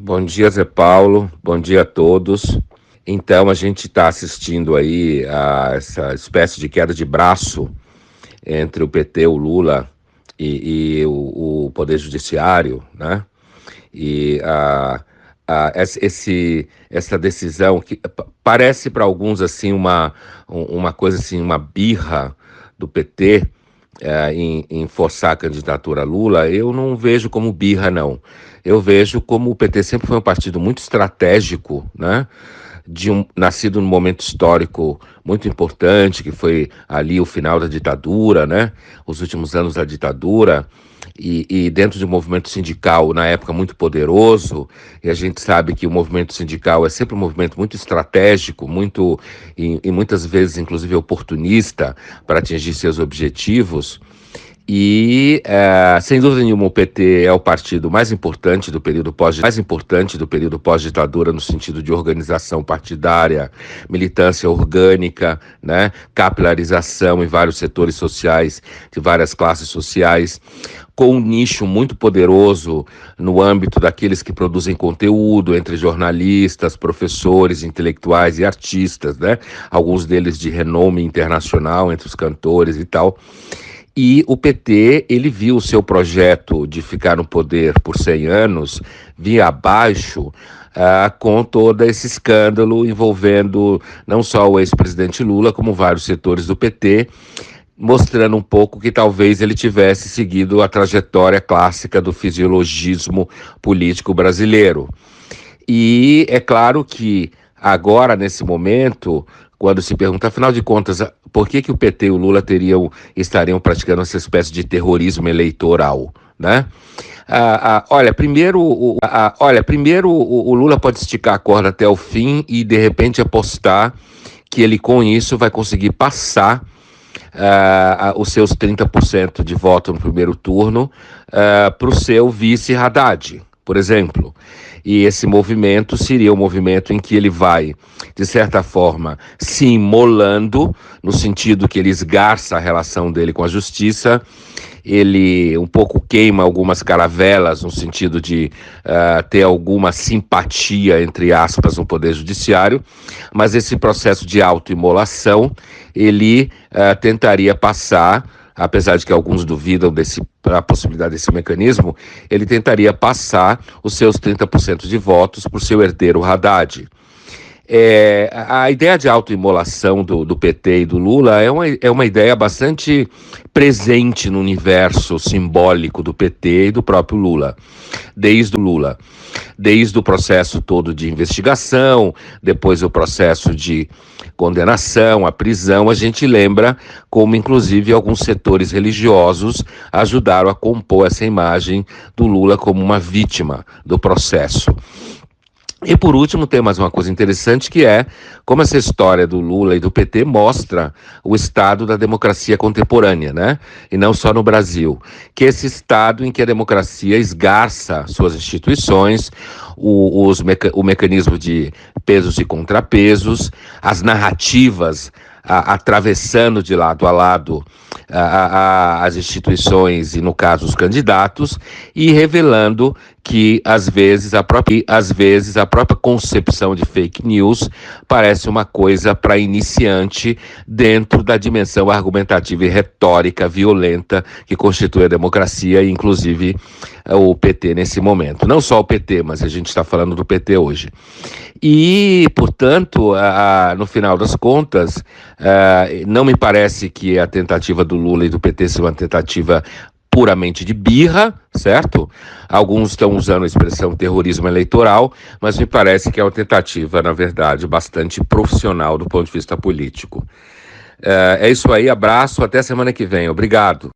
Bom dia, Zé Paulo. Bom dia a todos. Então, a gente está assistindo aí a essa espécie de queda de braço entre o PT, o Lula e o Poder Judiciário, né? E essa decisão que parece para alguns assim uma coisa assim, uma birra do PT em forçar a candidatura a Lula. Eu não vejo como birra, não. Eu vejo como o PT sempre foi um partido muito estratégico, né? Nascido num momento histórico muito importante, que foi ali o final da ditadura, né? Os últimos anos da ditadura, e dentro de um movimento sindical, na época, muito poderoso, e a gente sabe que o movimento sindical é sempre um movimento muito estratégico, e muitas vezes, inclusive, oportunista para atingir seus objetivos. Sem dúvida nenhuma, o PT é o partido mais importante do período pós-ditadura, no sentido de organização partidária, militância orgânica, né, capilarização em vários setores sociais, de várias classes sociais, com um nicho muito poderoso no âmbito daqueles que produzem conteúdo, entre jornalistas, professores, intelectuais e artistas, né, alguns deles de renome internacional, entre os cantores e tal. E o PT, ele viu o seu projeto de ficar no poder por 100 anos vir abaixo com todo esse escândalo envolvendo não só o ex-presidente Lula, como vários setores do PT, mostrando um pouco que talvez ele tivesse seguido a trajetória clássica do fisiologismo político brasileiro. E é claro que agora, nesse momento, quando se pergunta, afinal de contas, por que o PT e o Lula estariam praticando essa espécie de terrorismo eleitoral, né? Olha, primeiro o Lula pode esticar a corda até o fim e, de repente, apostar que ele, com isso, vai conseguir passar os seus 30% de voto no primeiro turno para o seu vice Haddad, por exemplo. E esse movimento seria um movimento em que ele vai, de certa forma, se imolando, no sentido que ele esgarça a relação dele com a justiça, ele um pouco queima algumas caravelas, no sentido de ter alguma simpatia, entre aspas, no Poder Judiciário, mas esse processo de autoimolação, ele tentaria passar, apesar de que alguns duvidam da possibilidade desse mecanismo, ele tentaria passar os seus 30% de votos por seu herdeiro Haddad. A ideia de autoimolação do PT e do Lula é uma ideia bastante presente no universo simbólico do PT e do próprio Lula. Desde o processo todo de investigação, depois o processo de condenação, a prisão, a gente lembra como, inclusive, alguns setores religiosos ajudaram a compor essa imagem do Lula como uma vítima do processo. E por último, tem mais uma coisa interessante, que é como essa história do Lula e do PT mostra o estado da democracia contemporânea, né? E não só no Brasil. Que é esse estado em que a democracia esgarça suas instituições, o mecanismo de pesos e contrapesos, as narrativas atravessando de lado a lado as instituições e, no caso, os candidatos, e revelando que, às vezes, a própria concepção de fake news parece uma coisa para iniciante dentro da dimensão argumentativa e retórica violenta que constitui a democracia, e, inclusive, o PT nesse momento. Não só o PT, mas a gente está falando do PT hoje. E, portanto, no final das contas, não me parece que a tentativa do Lula e do PT seja uma tentativa puramente de birra, certo? Alguns estão usando a expressão terrorismo eleitoral, mas me parece que é uma tentativa, na verdade, bastante profissional do ponto de vista político. É isso aí, abraço, até semana que vem. Obrigado.